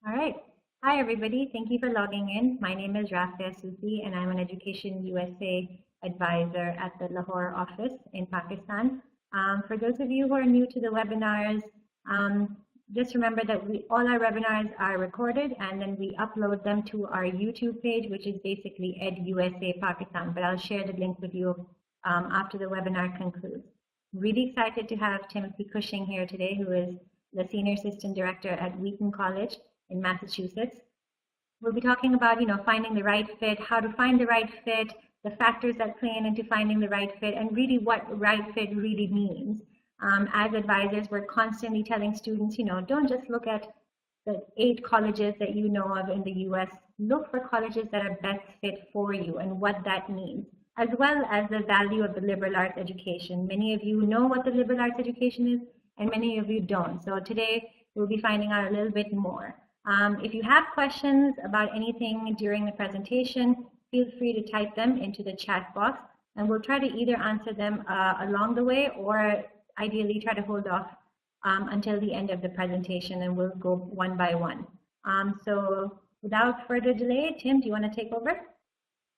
All right. Hi, everybody. Thank you for logging in. My name is Rafia Sufi, and I'm an Education USA advisor at the Lahore office in Pakistan. For those of you who are new to the webinars, just remember that all our webinars are recorded and then we upload them to our YouTube page, which is basically EdUSA Pakistan, but I'll share the link with you after the webinar concludes. Really excited to have Timothy Cushing here today, who is the Senior Assistant Director at Wheaton College in Massachusetts. We'll be talking about, finding the right fit, how to find the right fit, the factors that play into finding the right fit, and really what right fit really means. As advisors, we're constantly telling students, don't just look at the 8 colleges that you know of in the US. Look for colleges that are best fit for you and what that means, as well as the value of the liberal arts education. Many of you know what the liberal arts education is, and many of you don't. So today, we'll be finding out a little bit more. If you have questions about anything during the presentation, feel free to type them into the chat box, and we'll try to either answer them along the way or ideally try to hold off until the end of the presentation, and we'll go one by one. So without further delay, Tim, do you want to take over?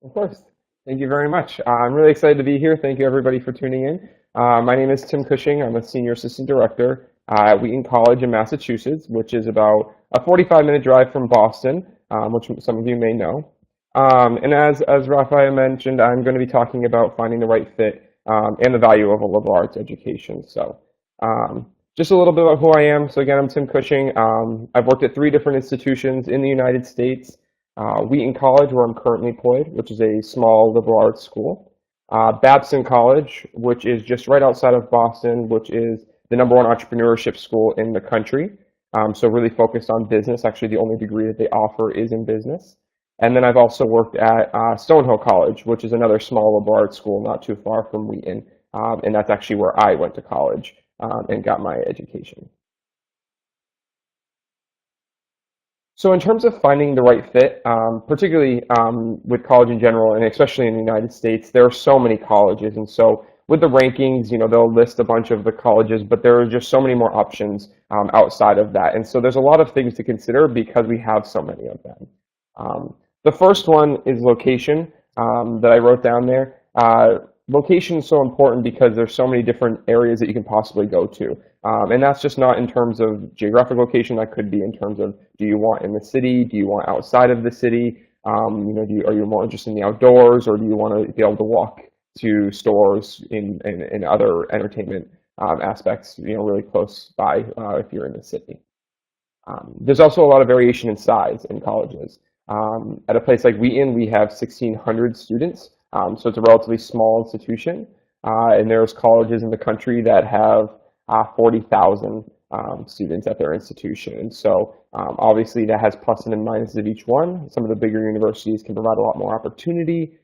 Of course. Thank you very much. I'm really excited to be here. Thank you, everybody, for tuning in. My name is Tim Cushing. I'm a Senior Assistant Director at Wheaton College in Massachusetts, which is about a 45-minute drive from Boston, which some of you may know. And as Raphael mentioned, I'm going to be talking about finding the right fit and the value of a liberal arts education. So just a little bit about who I am. So again, I'm Tim Cushing. I've worked at 3 different institutions in the United States. Wheaton College, where I'm currently employed, which is a small liberal arts school. Babson College, which is just right outside of Boston, which is the #1 entrepreneurship school in the country. So really focused on business. Actually, the only degree that they offer is in business. And then I've also worked at Stonehill College, which is another small liberal arts school not too far from Wheaton. And that's actually where I went to college and got my education. So in terms of finding the right fit, particularly with college in general, and especially in the United States, there are so many colleges. And so with the rankings, they'll list a bunch of the colleges, but there are just so many more options outside of that. And so there's a lot of things to consider because we have so many of them. The first one is location that I wrote down there. Location is so important because there's so many different areas that you can possibly go to. And that's just not in terms of geographic location. That could be in terms of, do you want in the city? Do you want outside of the city? Are you more interested in the outdoors, or do you want to be able to walk to stores in other entertainment aspects, really close by if you're in the city? There's also a lot of variation in size in colleges. At a place like Wheaton, we have 1,600 students, so it's a relatively small institution. And there's colleges in the country that have 40,000 students at their institution. And so obviously that has pluses and minuses of each one. Some of the bigger universities can provide a lot more opportunity.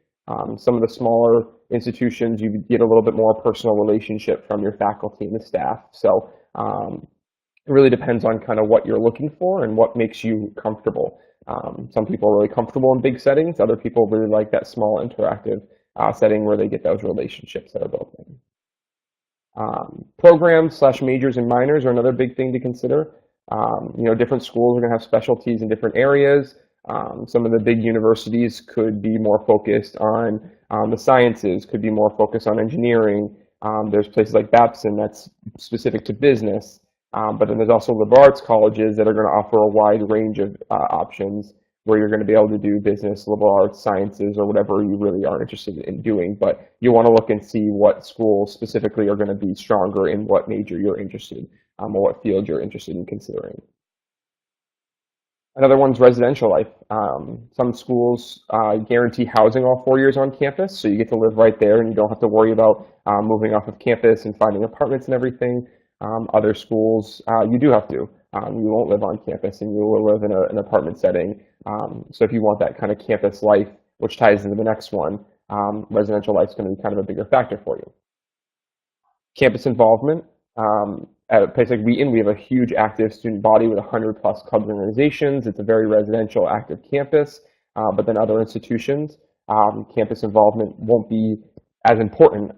Some of the smaller institutions, you get a little bit more personal relationship from your faculty and the staff. So it really depends on kind of what you're looking for and what makes you comfortable. Some people are really comfortable in big settings. Other people really like that small interactive setting where they get those relationships that are built in. Programs / majors and minors are another big thing to consider. Different schools are going to have specialties in different areas. Some of the big universities could be more focused on the sciences, could be more focused on engineering. There's places like Babson that's specific to business. But then there's also liberal arts colleges that are going to offer a wide range of options where you're going to be able to do business, liberal arts, sciences, or whatever you really are interested in doing. But you want to look and see what schools specifically are going to be stronger in what major you're interested in, or what field you're interested in considering. Another one's residential life. Some schools guarantee housing all 4 years on campus, so you get to live right there and you don't have to worry about moving off of campus and finding apartments and everything. Other schools, you do have to. You won't live on campus and you will live in an apartment setting. So if you want that kind of campus life, which ties into the next one, residential life is going to be kind of a bigger factor for you. Campus involvement. At a place like Wheaton, we have a huge active student body with 100+ clubs and organizations. It's a very residential, active campus. But then other institutions, campus involvement won't be as important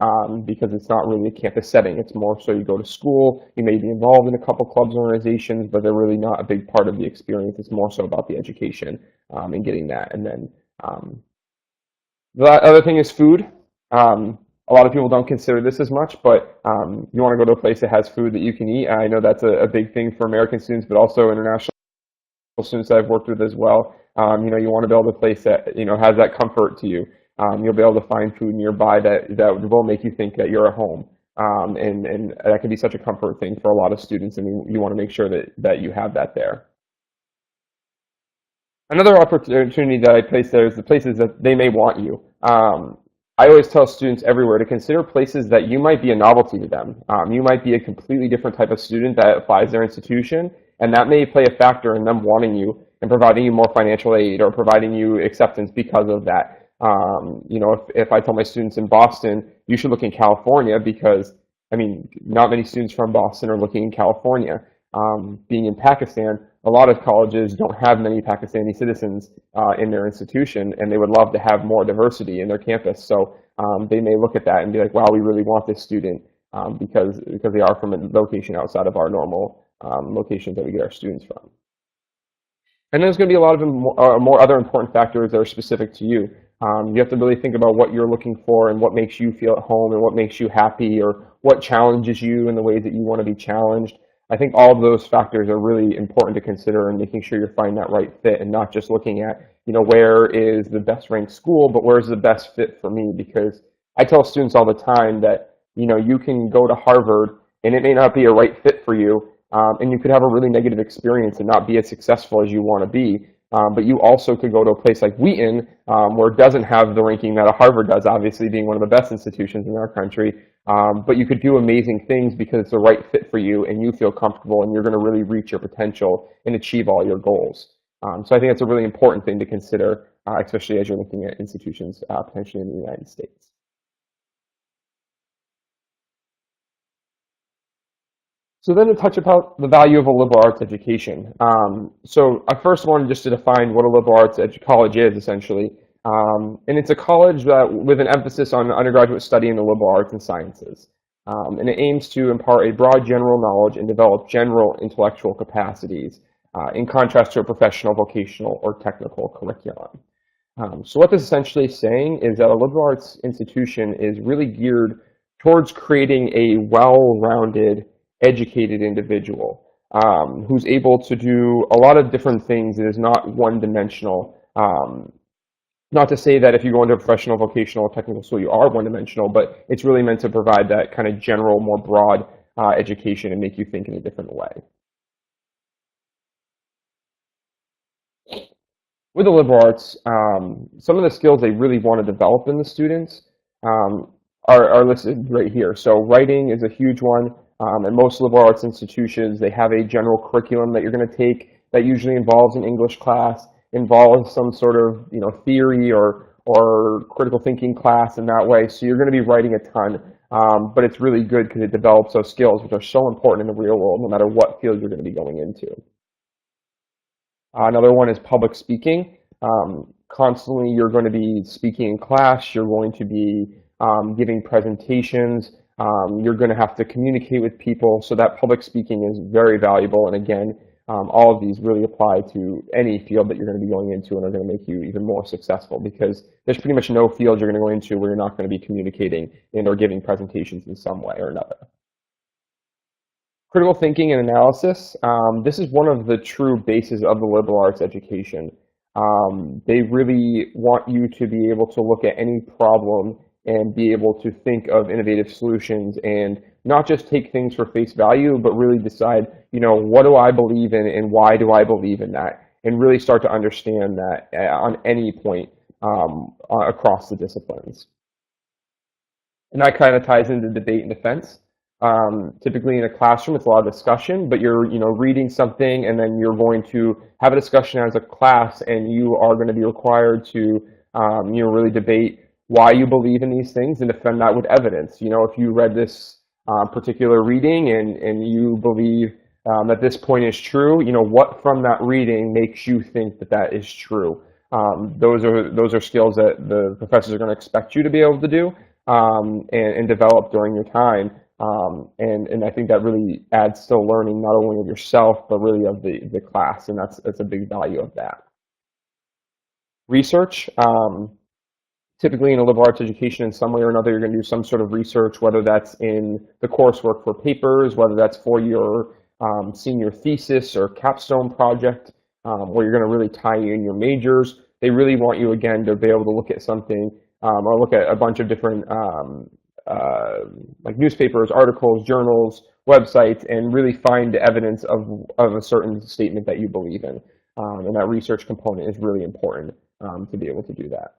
because it's not really a campus setting. It's more so you go to school, you may be involved in a couple clubs and organizations, but they're really not a big part of the experience. It's more so about the education and getting that. And then the other thing is food. A lot of people don't consider this as much, but you want to go to a place that has food that you can eat. I know that's a big thing for American students, but also international students that I've worked with as well. You want to build a place that, has that comfort to you. You'll be able to find food nearby that will make you think that you're at home. And that can be such a comfort thing for a lot of students, and you want to make sure that you have that there. Another opportunity that I place there is the places that they may want you. I always tell students everywhere to consider places that you might be a novelty to them. You might be a completely different type of student that applies their institution, and that may play a factor in them wanting you and providing you more financial aid or providing you acceptance because of that. If I tell my students in Boston, you should look in California because, not many students from Boston are looking in California. Being in Pakistan, a lot of colleges don't have many Pakistani citizens in their institution, and they would love to have more diversity in their campus. So they may look at that and be like, wow, we really want this student because they are from a location outside of our normal locations that we get our students from. And there's going to be a lot of more other important factors that are specific to you. You have to really think about what you're looking for and what makes you feel at home and what makes you happy or what challenges you in the ways that you want to be challenged. I think all of those factors are really important to consider in making sure you're finding that right fit and not just looking at, where is the best ranked school, but where's the best fit for me? Because I tell students all the time that, you can go to Harvard and it may not be a right fit for you, and you could have a really negative experience and not be as successful as you want to be. But you also could go to a place like Wheaton, where it doesn't have the ranking that a Harvard does, obviously being one of the best institutions in our country. But you could do amazing things because it's the right fit for you and you feel comfortable and you're going to really reach your potential and achieve all your goals. So I think that's a really important thing to consider, especially as you're looking at institutions potentially in the United States. So then to touch about the value of a liberal arts education. So I first wanted just to define what a liberal arts college is, essentially. And it's a college with an emphasis on undergraduate study in the liberal arts and sciences. And it aims to impart a broad general knowledge and develop general intellectual capacities, in contrast to a professional, vocational, or technical curriculum. So what this essentially is saying is that a liberal arts institution is really geared towards creating a well-rounded, educated individual who's able to do a lot of different things that is not one-dimensional. Not to say that if you go into a professional, vocational, or technical school, you are one-dimensional, but it's really meant to provide that kind of general, more broad education and make you think in a different way. With the liberal arts, some of the skills they really want to develop in the students are listed right here. So writing is a huge one. And most liberal arts institutions, they have a general curriculum that you're going to take that usually involves an English class, involves some sort of theory or critical thinking class in that way. So you're going to be writing a ton, but it's really good because it develops those skills, which are so important in the real world, no matter what field you're going to be going into. Another one is public speaking. Constantly, you're going to be speaking in class. You're going to be giving presentations. You're going to have to communicate with people, so that public speaking is very valuable. And again, all of these really apply to any field that you're going to be going into and are going to make you even more successful because there's pretty much no field you're going to go into where you're not going to be communicating and or giving presentations in some way or another. Critical thinking and analysis. This is one of the true bases of the liberal arts education. They really want you to be able to look at any problem and be able to think of innovative solutions and not just take things for face value, but really decide, what do I believe in and why do I believe in that? And really start to understand that on any point across the disciplines. And that kind of ties into debate and defense. Typically in a classroom, it's a lot of discussion, but you're, reading something and then you're going to have a discussion as a class and you are going to be required to, really debate why you believe in these things and defend that with evidence. If you read this particular reading and you believe that this point is true, what from that reading makes you think that that is true? Those are skills that the professors are going to expect you to be able to do. and develop during your time. And I think that really adds to learning not only of yourself, but really of the class. And that's a big value of that. Research. Typically in a liberal arts education, in some way or another, you're going to do some sort of research, whether that's in the coursework for papers, whether that's for your senior thesis or capstone project, where you're going to really tie in your majors. They really want you, again, to be able to look at something or look at a bunch of different like newspapers, articles, journals, websites, and really find evidence of a certain statement that you believe in. And that research component is really important to be able to do that.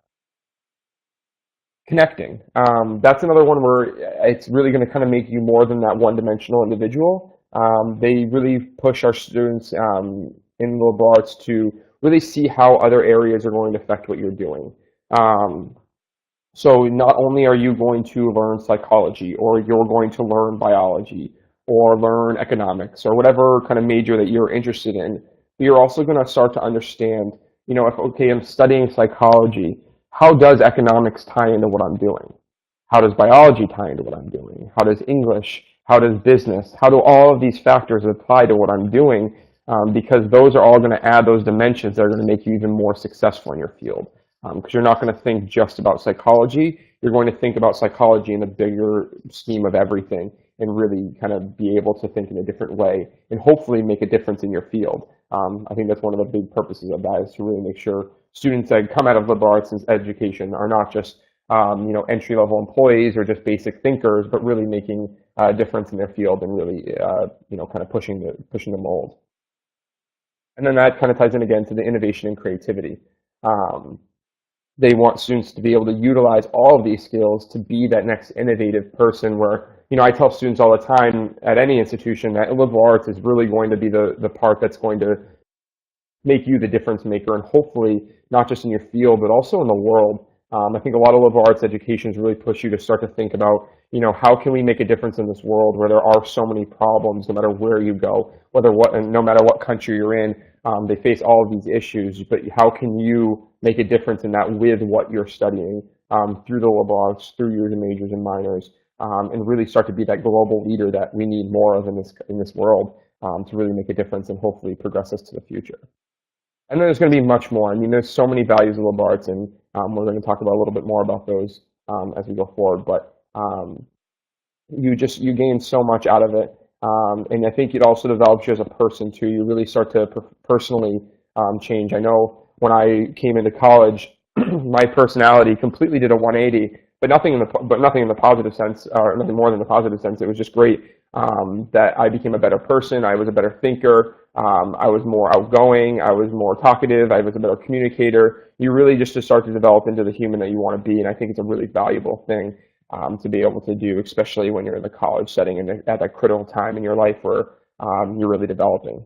Connecting. That's another one where it's really going to kind of make you more than that one-dimensional individual. They really push our students in liberal arts to really see how other areas are going to affect what you're doing. So not only are you going to learn psychology, or you're going to learn biology, or learn economics, or whatever kind of major that you're interested in, but you're also going to start to understand, you know, if, okay, I'm studying psychology, how does economics tie into what I'm doing? How does biology tie into what I'm doing? How does English? How does business? How do all of these factors apply to what I'm doing? Because those are all going to add those dimensions that are going to make you even more successful in your field. Because you're not going to think just about psychology. You're going to think about psychology in the bigger scheme of everything, and really kind of be able to think in a different way and hopefully make a difference in your field. I think that's one of the big purposes of that, is to really make sure students that come out of liberal arts education are not just you know, entry-level employees or just basic thinkers, but really making a difference in their field and really you know, kind of pushing the mold. And then that kind of ties in again to the innovation and creativity. They want students to be able to utilize all of these skills to be that next innovative person, where, you know, I tell students all the time at any institution that liberal arts is really going to be the part that's going to make you the difference maker, and hopefully not just in your field, but also in the world. I think a lot of liberal arts educations really push you to start to think about, you know, how can we make a difference in this world where there are so many problems, no matter where you go, and no matter what country you're in, they face all of these issues, but how can you make a difference in that with what you're studying through the liberal arts, through your majors and minors, and really start to be that global leader that we need more of in this world to really make a difference and hopefully progress us to the future. And then there's going to be much more. I mean, there's so many values of liberal arts, and we're going to talk about a little bit more about those as we go forward. But you gain so much out of it, and I think it also develops you as a person too. You really start to personally change. I know when I came into college, my personality completely did a 180, but nothing in the positive sense, or nothing more than the positive sense. It was just great that I became a better person. I was a better thinker. I was more outgoing. I was more talkative. I was a better communicator. You really just start to develop into the human that you want to be, and I think it's a really valuable thing to be able to do, especially when you're in the college setting and at that critical time in your life where you're really developing.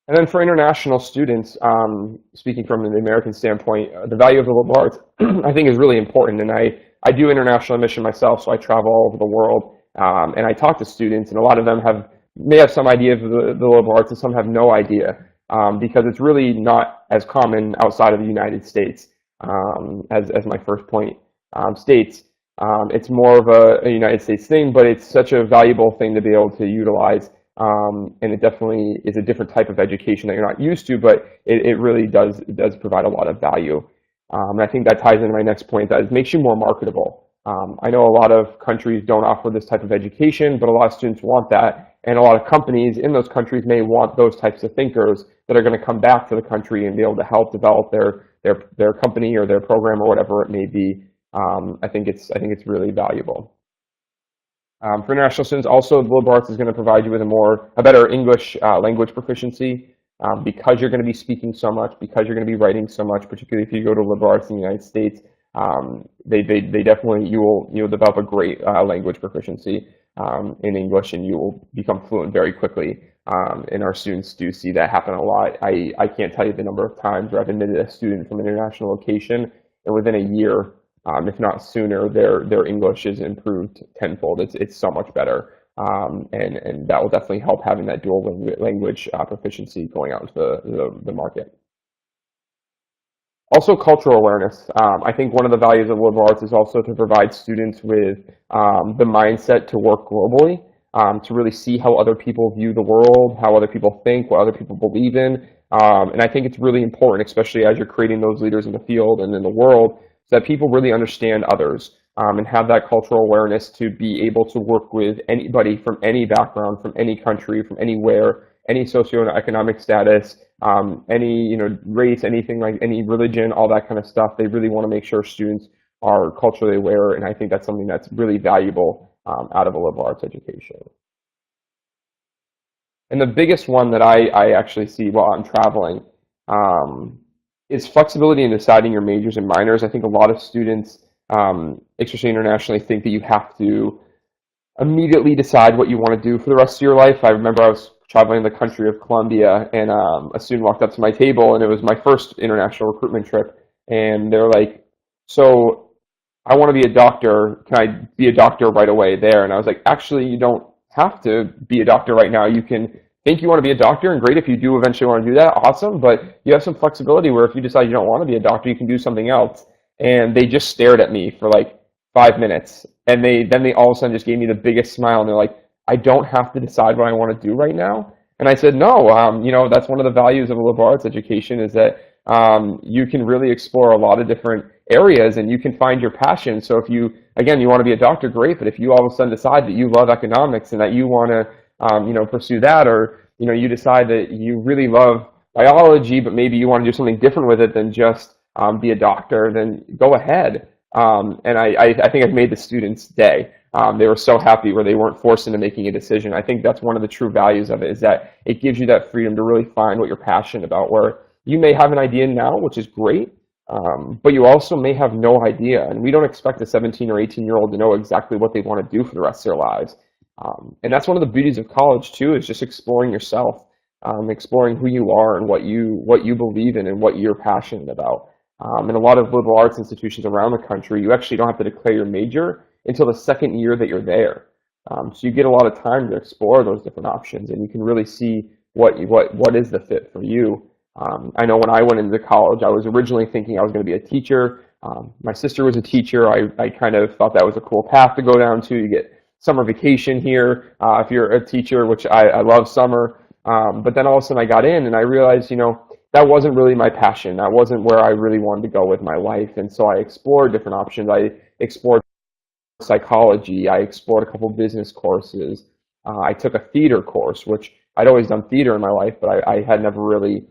And then for international students, speaking from an American standpoint, the value of the liberal arts, I think, is really important. And I do international admission myself, so I travel all over the world, and I talk to students, and a lot of them may have some idea of the liberal arts, and some have no idea, because it's really not as common outside of the United States, as my first point states. It's more of a United States thing, but it's such a valuable thing to be able to utilize. And it definitely is a different type of education that you're not used to, but it really does provide a lot of value. And I think that ties into my next point, that it makes you more marketable. I know a lot of countries don't offer this type of education, but a lot of students want that. And a lot of companies in those countries may want those types of thinkers that are going to come back to the country and be able to help develop their company or their program or whatever it may be. I think it's really valuable. For international students, also, the liberal arts is going to provide you with a better English language proficiency, because you're going to be speaking so much, because you're going to be writing so much. Particularly if you go to liberal arts in the United States, they definitely, you'll develop a great language proficiency in English, and you will become fluent very quickly. And our students do see that happen a lot. I can't tell you the number of times where I've admitted a student from an international location, and within a year, if not sooner, their English is improved tenfold. It's so much better, and that will definitely help having that dual language proficiency going out into the market. Also, cultural awareness. I think one of the values of liberal arts is also to provide students with the mindset to work globally, to really see how other people view the world, how other people think, what other people believe in. And I think it's really important, especially as you're creating those leaders in the field and in the world, so that people really understand others and have that cultural awareness to be able to work with anybody from any background, from any country, from anywhere, any socioeconomic status, any race, anything like any religion, all that kind of stuff. They really want to make sure students are culturally aware, and I think that's something that's really valuable out of a liberal arts education. And the biggest one that I actually see while I'm traveling is flexibility in deciding your majors and minors. I think a lot of students, especially internationally, think that you have to immediately decide what you want to do for the rest of your life. I remember I was traveling the country of Colombia, and a student walked up to my table, and it was my first international recruitment trip, and they're like, so I want to be a doctor. Can I be a doctor right away there? And I was like, actually, you don't have to be a doctor right now. You can think you want to be a doctor, and great if you do eventually want to do that, awesome, but you have some flexibility where if you decide you don't want to be a doctor, you can do something else. And they just stared at me for like 5 minutes, and then they all of a sudden just gave me the biggest smile, and they're like, I don't have to decide what I want to do right now. And I said, no, that's one of the values of a liberal arts education is that you can really explore a lot of different areas and you can find your passion. So if you, again, you want to be a doctor, great, but if you all of a sudden decide that you love economics and that you want to, pursue that, or, you decide that you really love biology, but maybe you want to do something different with it than just be a doctor, then go ahead. And I think I've made the students' day. They were so happy where they weren't forced into making a decision. I think that's one of the true values of it, is that it gives you that freedom to really find what you're passionate about, where you may have an idea now, which is great, but you also may have no idea. And we don't expect a 17 or 18-year-old to know exactly what they want to do for the rest of their lives. And that's one of the beauties of college, too, is just exploring yourself, exploring who you are and what you believe in and what you're passionate about. In a lot of liberal arts institutions around the country, you actually don't have to declare your major until the second year that you're there. So you get a lot of time to explore those different options, and you can really see what is the fit for you. I know when I went into college, I was originally thinking I was going to be a teacher. My sister was a teacher. I kind of thought that was a cool path to go down to. You get summer vacation here if you're a teacher, which I love summer. But then all of a sudden I got in and I realized, that wasn't really my passion. That wasn't where I really wanted to go with my life. And so I explored different options. I explored psychology. I explored a couple business courses. I took a theater course, which I'd always done theater in my life, but I had never really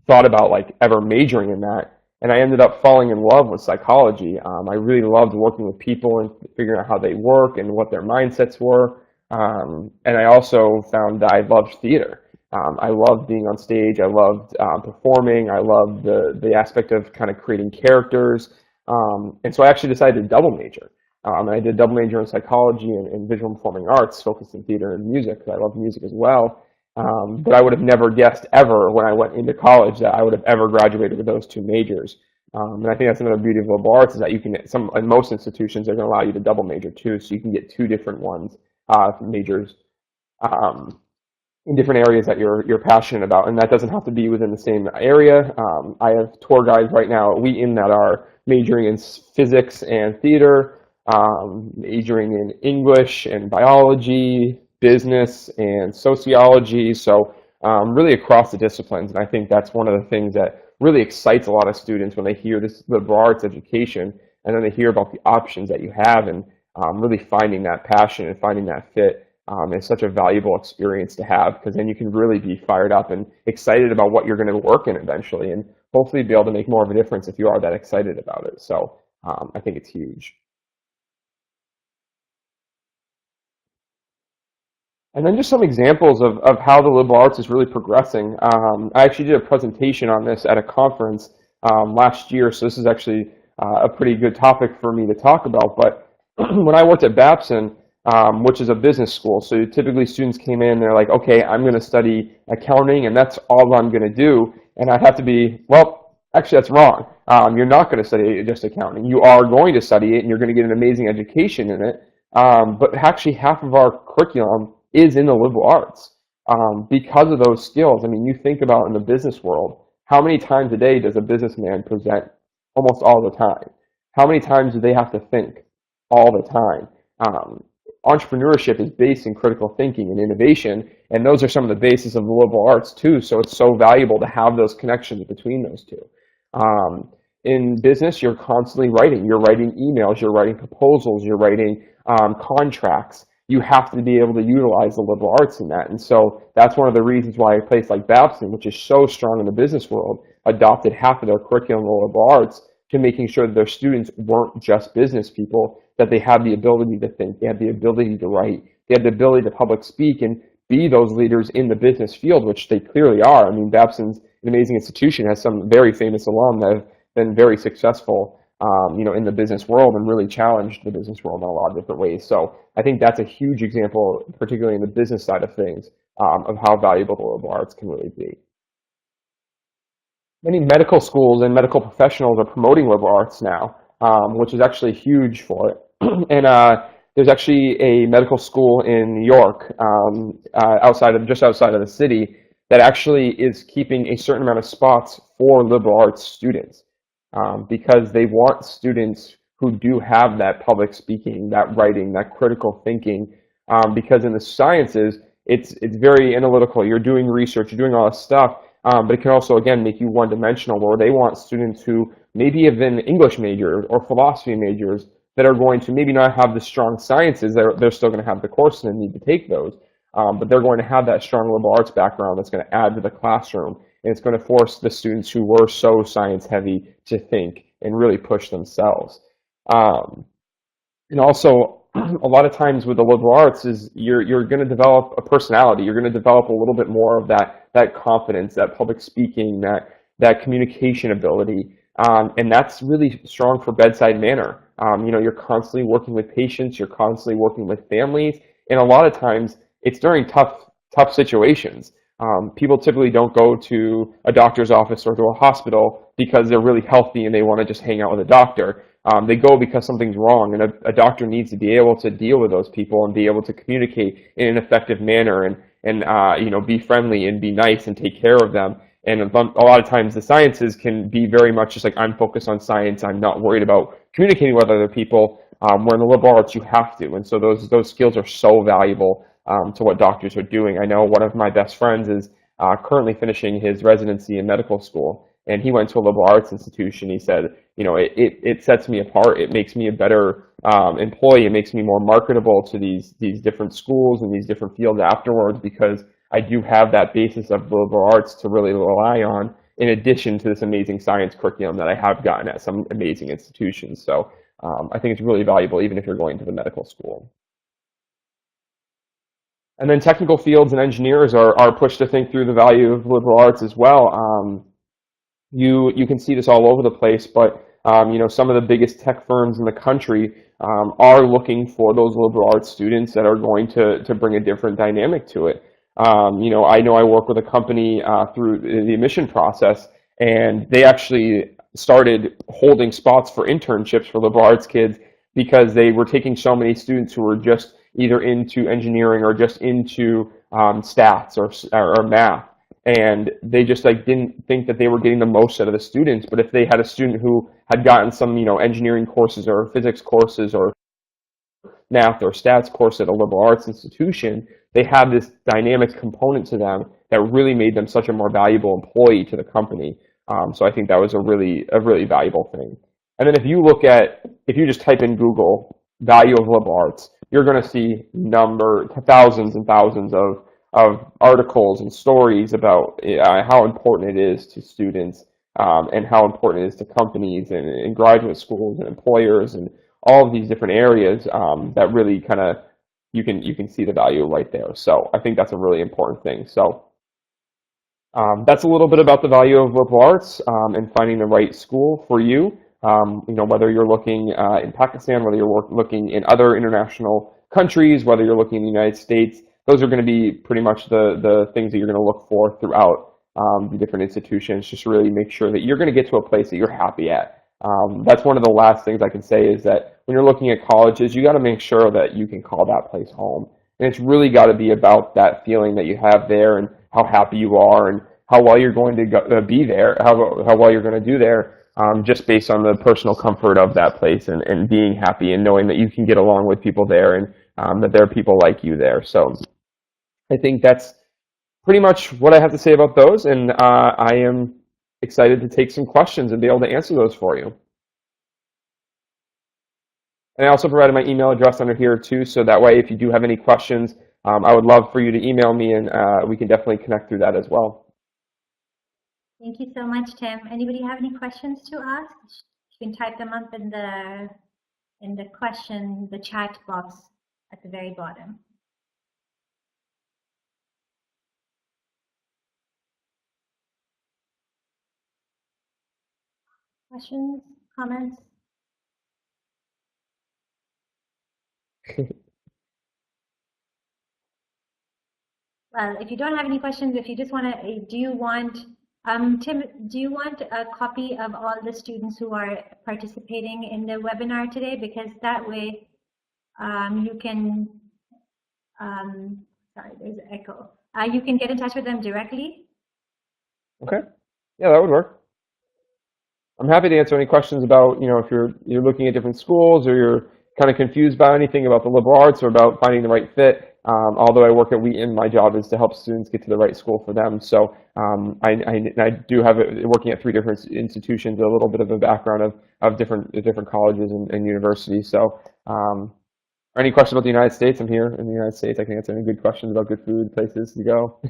thought about like ever majoring in that. And I ended up falling in love with psychology. I really loved working with people and figuring out how they work and what their mindsets were. And I also found that I loved theater. I loved being on stage. I loved performing. I loved the aspect of kind of creating characters. And so I actually decided to double major. And I did a double major in psychology and visual and performing arts, focused in theater and music, because I love music as well. But I would have never guessed ever when I went into college that I would have ever graduated with those two majors. And I think that's another beauty of liberal arts, is that you can, in most institutions, they're going to allow you to double major too, so you can get two different majors in different areas that you're passionate about, and that doesn't have to be within the same area. I have tour guides right now at Wheaton that are majoring in physics and theater, majoring in English and biology, business and sociology, so really across the disciplines. And I think that's one of the things that really excites a lot of students when they hear this liberal arts education, and then they hear about the options that you have, and really finding that passion and finding that fit is such a valuable experience to have, because then you can really be fired up and excited about what you're going to work in eventually, and hopefully be able to make more of a difference if you are that excited about it. So I think it's huge. And then just some examples of how the liberal arts is really progressing. I actually did a presentation on this at a conference last year, so this is actually a pretty good topic for me to talk about. But when I worked at Babson, which is a business school, so typically students came in, they're like, okay, I'm going to study accounting, and that's all I'm going to do. And I'd have to be, well, actually that's wrong. You're not going to study just accounting. You are going to study it, and you're going to get an amazing education in it. But actually half of our curriculum is in the liberal arts because of those skills. I mean, you think about in the business world, How many times a day does a businessman present? Almost all the time. How many times do they have to think? All the time. Um, Entrepreneurship is based in critical thinking and innovation, and those are some of the bases of the liberal arts too. So it's so valuable to have those connections between those two. Um, in business, you're constantly writing. You're writing emails. You're writing proposals. You're writing contracts. You have to be able to utilize the liberal arts in that. And so that's one of the reasons why a place like Babson, which is so strong in the business world, adopted half of their curriculum in the liberal arts to making sure that their students weren't just business people, that they had the ability to think, they had the ability to write, they had the ability to public speak and be those leaders in the business field, which they clearly are. I mean, Babson's an amazing institution, has some very famous alum that have been very successful, in the business world and really challenged the business world in a lot of different ways. So I think that's a huge example, particularly in the business side of things, of how valuable the liberal arts can really be. Many medical schools and medical professionals are promoting liberal arts now, which is actually huge for it. And there's actually a medical school in New York, just outside of the city, that actually is keeping a certain amount of spots for liberal arts students, because they want students who do have that public speaking, that writing, that critical thinking, because in the sciences, it's very analytical. You're doing research, you're doing all this stuff, but it can also, again, make you one-dimensional, where they want students who maybe have been English majors or philosophy majors that are going to maybe not have the strong sciences. They're still going to have the courses and need to take those, but they're going to have that strong liberal arts background that's going to add to the classroom, and it's going to force the students who were so science-heavy to think and really push themselves. And also, a lot of times with the liberal arts is you're going to develop a personality. You're going to develop a little bit more of that confidence, that public speaking, that communication ability, and that's really strong for bedside manner. You're constantly working with patients. You're constantly working with families, and a lot of times it's during tough situations. People typically don't go to a doctor's office or to a hospital because they're really healthy and they want to just hang out with a doctor. They go because something's wrong, and a doctor needs to be able to deal with those people and be able to communicate in an effective manner and be friendly and be nice and take care of them. And a lot of times the sciences can be very much just like, I'm focused on science, I'm not worried about communicating with other people, where in the liberal arts you have to. And so those skills are so valuable to what doctors are doing. I know one of my best friends is currently finishing his residency in medical school, and he went to a liberal arts institution. He said, it sets me apart. It makes me a better employee. It makes me more marketable to these different schools and these different fields afterwards, because I do have that basis of liberal arts to really rely on, in addition to this amazing science curriculum that I have gotten at some amazing institutions. So I think it's really valuable, even if you're going to the medical school. And then technical fields and engineers are pushed to think through the value of liberal arts as well. You can see this all over the place, but some of the biggest tech firms in the country are looking for those liberal arts students that are going to bring a different dynamic to it. I know I work with a company through the admission process, and they actually started holding spots for internships for liberal arts kids because they were taking so many students who were just either into engineering or just into stats or math. And they just didn't think that they were getting the most out of the students. But if they had a student who had gotten some engineering courses or physics courses or math or stats course at a liberal arts institution, they had this dynamic component to them that really made them such a more valuable employee to the company. So I think that was a really valuable thing. And then if you just type in Google value of liberal arts, you're going to see thousands and thousands of articles and stories about how important it is to students, and how important it is to companies and graduate schools and employers and all of these different areas, that really kind of you can see the value right there. So I think that's a really important thing. So that's a little bit about the value of liberal arts, and finding the right school for you. Whether you're looking in Pakistan, whether you're looking in other international countries, whether you're looking in the United States, those are going to be pretty much the things that you're going to look for throughout the different institutions. Just really make sure that you're going to get to a place that you're happy at. That's one of the last things I can say, is that when you're looking at colleges, you got to make sure that you can call that place home. And it's really got to be about that feeling that you have there and how happy you are, and how well you're going to be there, how well you're going to do there, just based on the personal comfort of that place and being happy and knowing that you can get along with people there and that there are people like you there. So I think that's pretty much what I have to say about those, and I am excited to take some questions and be able to answer those for you. And I also provided my email address under here too, so that way if you do have any questions, I would love for you to email me, and we can definitely connect through that as well. Thank you so much, Tim. Anybody have any questions to ask? You can type them up in the chat box at the very bottom. Questions, comments? Well, if you don't have any questions, if you just want to, do you want, Tim, do you want a copy of all the students who are participating in the webinar today? Because that way you can, sorry, there's an echo. You can get in touch with them directly. Okay, yeah, that would work. I'm happy to answer any questions about, if you're looking at different schools or you're kind of confused about anything about the liberal arts or about finding the right fit. Although I work at Wheaton, my job is to help students get to the right school for them. So I do have, working at 3 different institutions, a little bit of a background of different colleges and universities. So any questions about the United States? I'm here in the United States. I can answer any good questions about good food, places to go.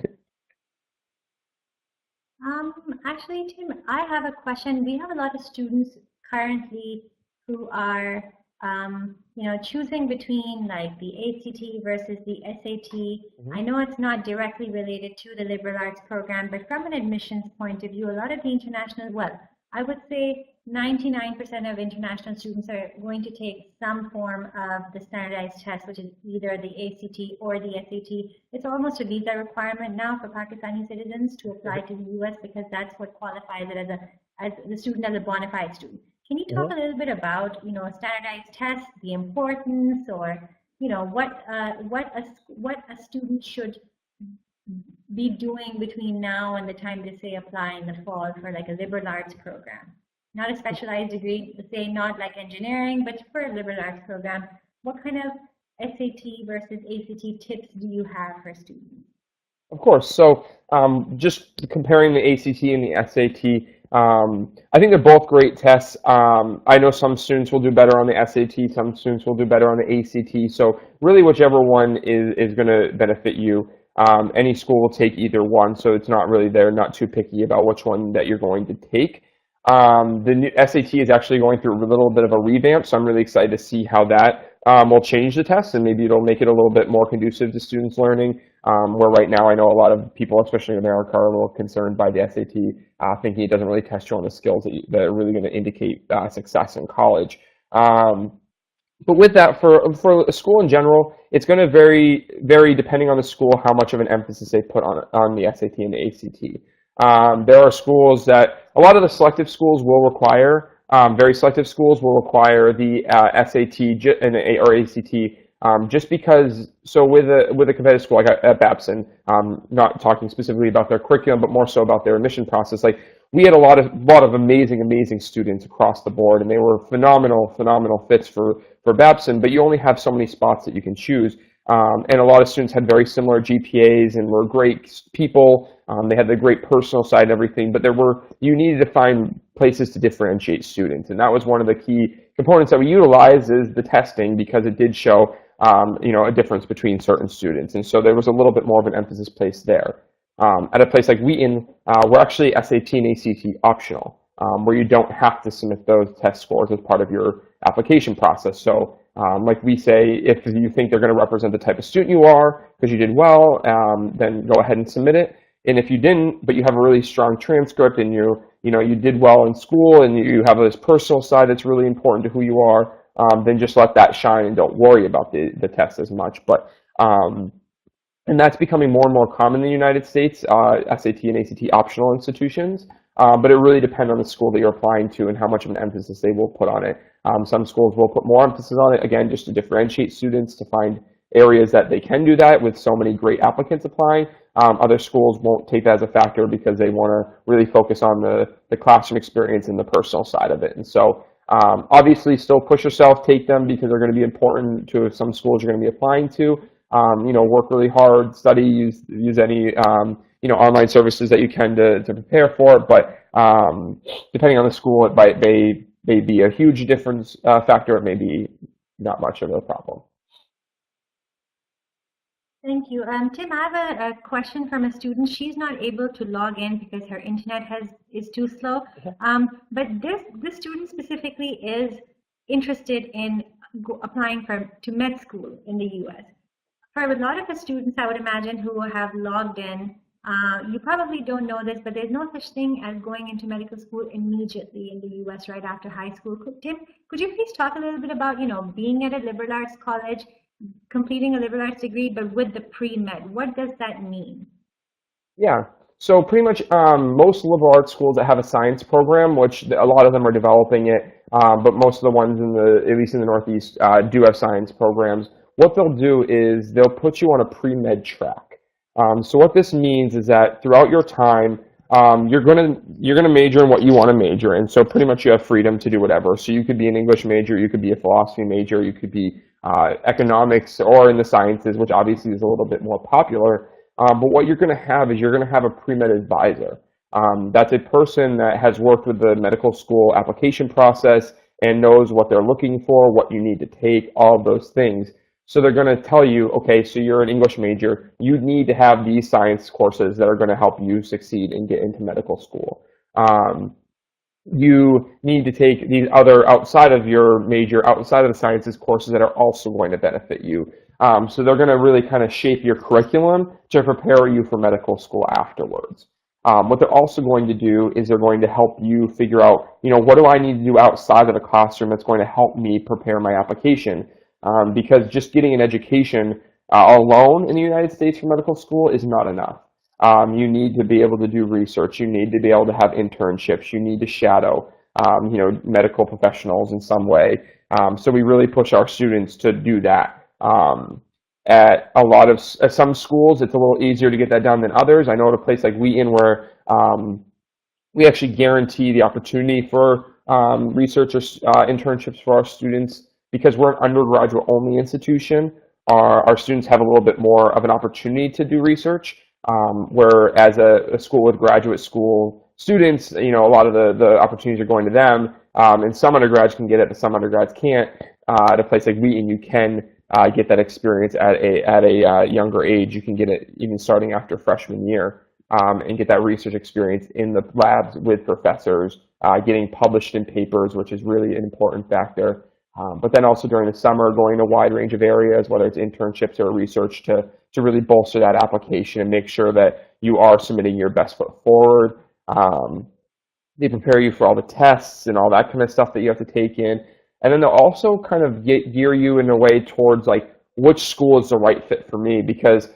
Actually, Tim, I have a question. We have a lot of students currently who are, choosing between like the ACT versus the SAT. Mm-hmm. I know it's not directly related to the liberal arts program, but from an admissions point of view, a lot of the international, well, I would say 99% of international students are going to take some form of the standardized test, which is either the ACT or the SAT. It's almost a visa requirement now for Pakistani citizens to apply to the US because that's what qualifies it as the student as a bona fide student. Can you talk a little bit about, standardized tests, the importance, or, what a student should be doing between now and the time they say apply in the fall for like a liberal arts program? Not a specialized degree, say not like engineering, but for a liberal arts program, what kind of SAT versus ACT tips do you have for students? Of course. So just comparing the ACT and the SAT, I think they're both great tests. I know some students will do better on the SAT, some students will do better on the ACT. So really whichever one is going to benefit you. Any school will take either one, so it's not really, they're not too picky about which one that you're going to take. The new SAT is actually going through a little bit of a revamp, so I'm really excited to see how that will change the test, and maybe it'll make it a little bit more conducive to students learning, where right now I know a lot of people, especially in America, are a little concerned by the SAT, thinking it doesn't really test you on the skills that are really going to indicate success in college. But with that, for a school in general, it's going to vary depending on the school how much of an emphasis they put on the SAT and the ACT. There are schools that, a lot of the selective schools will require, very selective schools will require the SAT or ACT, just because, so with a competitive school like at Babson, not talking specifically about their curriculum, but more so about their admission process, like we had a lot of amazing students across the board, and they were phenomenal fits for Babson, but you only have so many spots that you can choose. And a lot of students had very similar GPAs and were great people. They had the great personal side and everything, but you needed to find places to differentiate students. And that was one of the key components that we utilized, is the testing, because it did show a difference between certain students. And so there was a little bit more of an emphasis placed there. At a place like Wheaton, we're actually SAT and ACT optional, where you don't have to submit those test scores as part of your application process. So like we say, if you think they're going to represent the type of student you are because you did well, then go ahead and submit it. And if you didn't, but you have a really strong transcript and you did well in school and you have this personal side that's really important to who you are, then just let that shine and don't worry about the test as much. But and that's becoming more and more common in the United States, SAT and ACT optional institutions. But it really depends on the school that you're applying to and how much of an emphasis they will put on it. Some schools will put more emphasis on it, again, just to differentiate students, to find areas that they can do that with so many great applicants applying. Other schools won't take that as a factor because they want to really focus on the classroom experience and the personal side of it. And so obviously still push yourself, take them because they're going to be important to some schools you're going to be applying to. Work really hard, study, use any online services that you can to prepare for it. But depending on the school, it may be a huge difference factor. It may be not much of a problem. Thank you. Tim, I have a question from a student. She's not able to log in because her internet is too slow. But this student specifically is interested in applying to med school in the US. For a lot of the students, I would imagine, who have logged in, you probably don't know this, but there's no such thing as going into medical school immediately in the US right after high school. Tim, could you please talk a little bit about, being at a liberal arts college, completing a liberal arts degree, but with the pre-med? What does that mean? Yeah. So pretty much most liberal arts schools that have a science program, which a lot of them are developing it, but most of the ones at least in the Northeast, do have science programs. What they'll do is they'll put you on a pre-med track. So what this means is that throughout your time, you're gonna major in what you want to major in. So pretty much you have freedom to do whatever. So you could be an English major, you could be a philosophy major, you could be economics or in the sciences, which obviously is a little bit more popular. But what you're going to have is you're going to have a pre-med advisor. That's a person that has worked with the medical school application process and knows what they're looking for, what you need to take, all of those things. So they're going to tell you, okay, so you're an English major, you need to have these science courses that are going to help you succeed and get into medical school. You need to take these other outside of your major, outside of the sciences courses that are also going to benefit you. So they're going to really kind of shape your curriculum to prepare you for medical school afterwards. What they're also going to do is they're going to help you figure out, what do I need to do outside of the classroom that's going to help me prepare my application? Because just getting an education alone in the United States for medical school is not enough. You need to be able to do research. You need to be able to have internships. You need to shadow, medical professionals in some way. So we really push our students to do that. At some schools, it's a little easier to get that done than others. I know at a place like Wheaton where we actually guarantee the opportunity for research or internships for our students because we're an undergraduate-only institution. Our students have a little bit more of an opportunity to do research. Whereas a school with graduate school students, a lot of the opportunities are going to them, and some undergrads can get it, but some undergrads can't. At a place like Wheaton, you can get that experience at a younger age. You can get it even starting after freshman year, and get that research experience in the labs with professors, getting published in papers, which is really an important factor. But then also during the summer, going to a wide range of areas, whether it's internships or research, to really bolster that application and make sure that you are submitting your best foot forward. They prepare you for all the tests and all that kind of stuff that you have to take in. And then they'll also kind of gear you in a way towards like which school is the right fit for me, because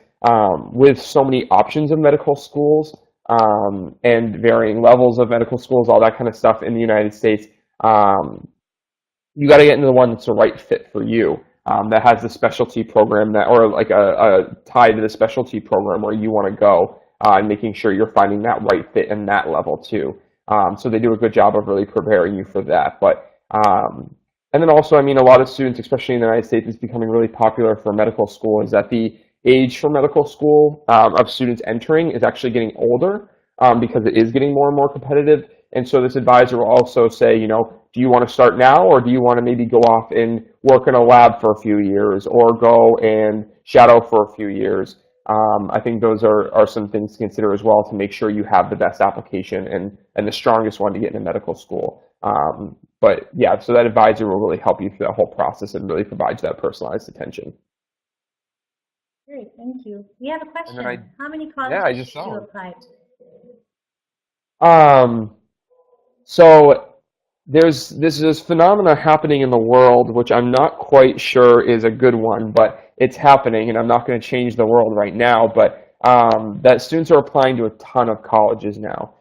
with so many options of medical schools and varying levels of medical schools, all that kind of stuff in the United States, you got to get into the one that's the right fit for you, that has the specialty program or like a tie to the specialty program where you want to go, and making sure you're finding that right fit in that level too. So they do a good job of really preparing you for that. But and then also, a lot of students, especially in the United States, it's becoming really popular for medical school, is that the age for medical school of students entering is actually getting older, because it is getting more and more competitive. And so this advisor will also say, do you want to start now, or do you want to maybe go off and work in a lab for a few years, or go and shadow for a few years? I think those are some things to consider as well to make sure you have the best application and the strongest one to get into medical school. But yeah, so that advisor will really help you through that whole process and really provides that personalized attention. Great, thank you. We have a question. How many I colleges just did saw you it. apply to? So there's this phenomena happening in the world, which I'm not quite sure is a good one, but it's happening, and I'm not going to change the world right now, but that students are applying to a ton of colleges now.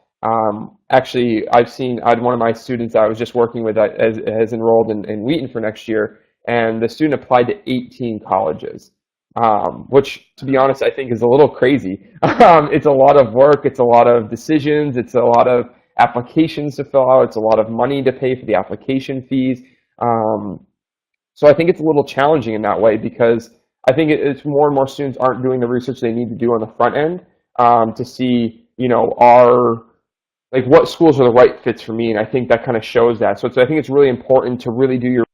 Actually, I had one of my students I was just working with that has enrolled in Wheaton for next year, and the student applied to 18 colleges. which, to be honest, I think is a little crazy. It's a lot of work, it's a lot of decisions, it's a lot of applications to fill out, it's a lot of money to pay for the application fees. Um, so I think it's a little challenging in that way because I think it's more and more students aren't doing the research they need to do on the front end to see, are like what schools are the right fits for me, and I think that kind of shows that. So I think it's really important to really do your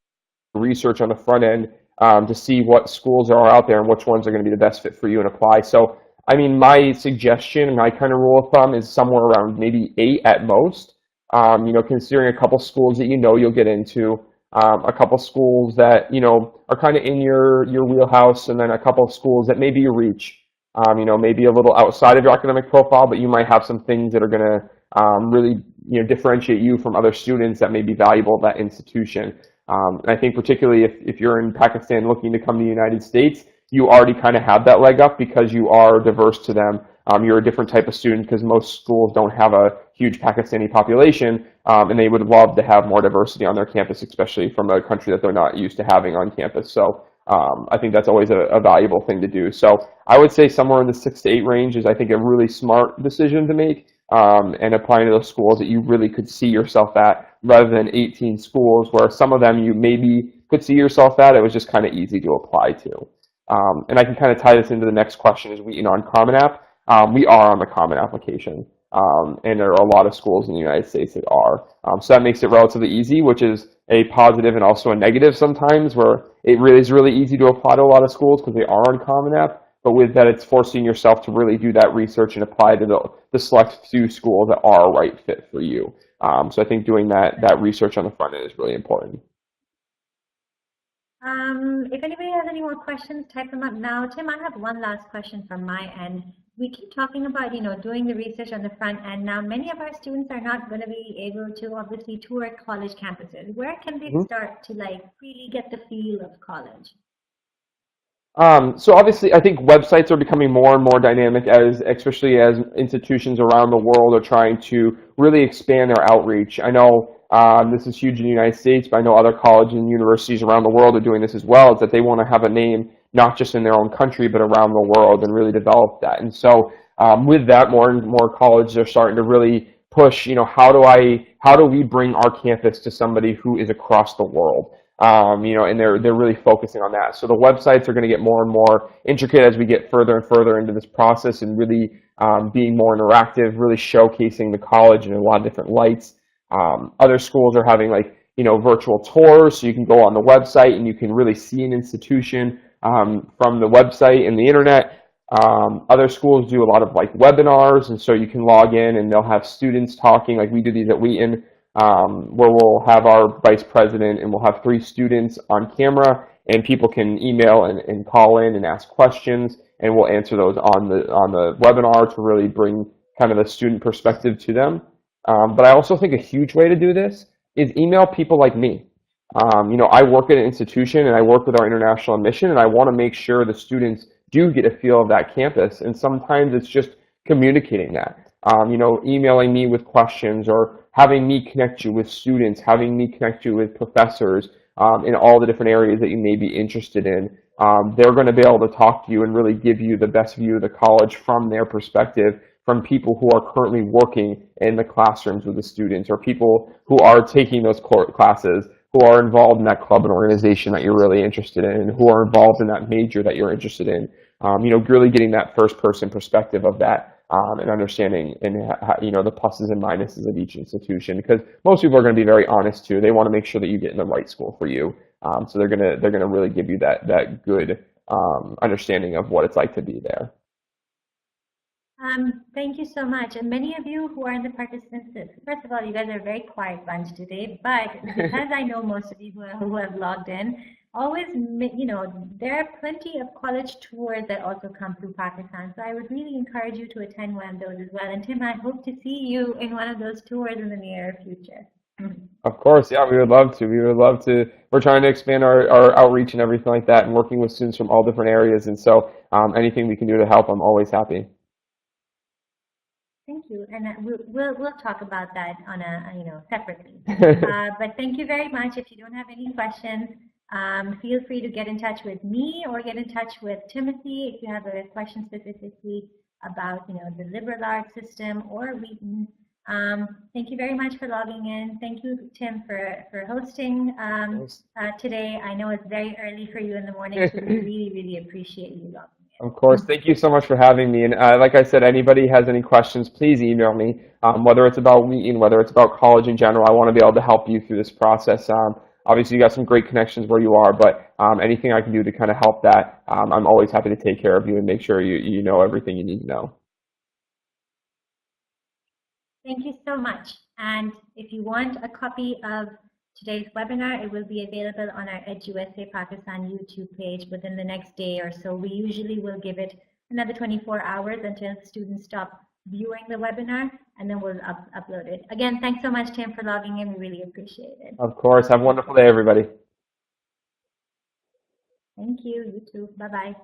research on the front end to see what schools are out there and which ones are going to be the best fit for you and apply. So, I mean, my suggestion, my kind of rule of thumb is somewhere around maybe 8 at most. Considering a couple schools that you'll get into, a couple schools that are kind of in your wheelhouse, and then a couple of schools that maybe you reach. Maybe a little outside of your academic profile, but you might have some things that are going to really differentiate you from other students that may be valuable at that institution. And I think particularly if you're in Pakistan looking to come to the United States, you already kind of have that leg up because you are diverse to them. You're a different type of student because most schools don't have a huge Pakistani population, and they would love to have more diversity on their campus, especially from a country that they're not used to having on campus. So I think that's always a valuable thing to do. So I would say somewhere in the 6 to 8 range is, I think, a really smart decision to make, and applying to those schools that you really could see yourself at, rather than 18 schools where some of them you maybe could see yourself at. It was just kind of easy to apply to. And I can kind of tie this into the next question: is Wheaton on Common App? We are on the Common application, and there are a lot of schools in the United States that are. So that makes it relatively easy, which is a positive and also a negative sometimes, where it really is really easy to apply to a lot of schools because they are on Common App. But with that, it's forcing yourself to really do that research and apply to the select few schools that are a right fit for you. So I think doing that research on the front end is really important. If anybody has any more questions, type them up now. Tim, I have one last question from my end. We keep talking about, doing the research on the front end. Now, many of our students are not going to be able to obviously tour college campuses. Where can they start to really get the feel of college? So obviously, I think websites are becoming more and more dynamic especially as institutions around the world are trying to really expand their outreach. I know this is huge in the United States, but I know other colleges and universities around the world are doing this as well. Is that they want to have a name not just in their own country, but around the world, and really develop that. And so with that, more and more colleges are starting to really push. How do we bring our campus to somebody who is across the world? And they're really focusing on that. So the websites are going to get more and more intricate as we get further and further into this process, and really being more interactive, really showcasing the college in a lot of different lights. Other schools are having virtual tours, so you can go on the website and you can really see an institution from the website and the internet. Other schools do a lot of webinars, and so you can log in and they'll have students talking, like we do these at Wheaton, where we'll have our vice president and we'll have 3 students on camera, and people can email and call in and ask questions, and we'll answer those on the webinar to really bring kind of the student perspective to them. But I also think a huge way to do this is email people like me. I work at an institution and I work with our international admission, and I want to make sure the students do get a feel of that campus. And sometimes it's just communicating that. Emailing me with questions, or having me connect you with students, having me connect you with professors in all the different areas that you may be interested in. They're going to be able to talk to you and really give you the best view of the college from their perspective, from people who are currently working in the classrooms with the students, or people who are taking those classes, who are involved in that club and organization that you're really interested in, and who are involved in that major that you're interested in. Really getting that first-person perspective of that. And understanding the pluses and minuses of each institution, because most people are going to be very honest too. They want to make sure that you get in the right school for you. So they're gonna really give you that good understanding of what it's like to be there. Thank you so much. And many of you who are in the participants, first of all, you guys are a very quiet bunch today, but because I know most of you who have logged in, always, there are plenty of college tours that also come through Pakistan. So I would really encourage you to attend one of those as well. And Tim, I hope to see you in one of those tours in the near future. Of course, yeah, we would love to. We would love to. We're trying to expand our outreach and everything like that, and working with students from all different areas. And so anything we can do to help, I'm always happy. Thank you, and we'll talk about that on separately. But thank you very much. If you don't have any questions, Feel free to get in touch with me or get in touch with Timothy if you have a question specifically about, the liberal arts system or Wheaton. Thank you very much for logging in. Thank you, Tim, for hosting today. I know it's very early for you in the morning, so we really, really appreciate you logging Of course. in. Thank you so much for having me. And like I said, anybody has any questions, please email me. Whether it's about Wheaton, whether it's about college in general, I want to be able to help you through this process. Obviously, you got some great connections where you are, but anything I can do to kind of help that, I'm always happy to take care of you and make sure you know everything you need to know. Thank you so much. And if you want a copy of today's webinar, it will be available on our EdUSA Pakistan YouTube page within the next day or so. We usually will give it another 24 hours until students stop viewing the webinar, and then we'll upload it. Again, thanks so much, Tim, for logging in. We really appreciate it. Of course. Have a wonderful day, everybody. Thank you. You too. Bye-bye.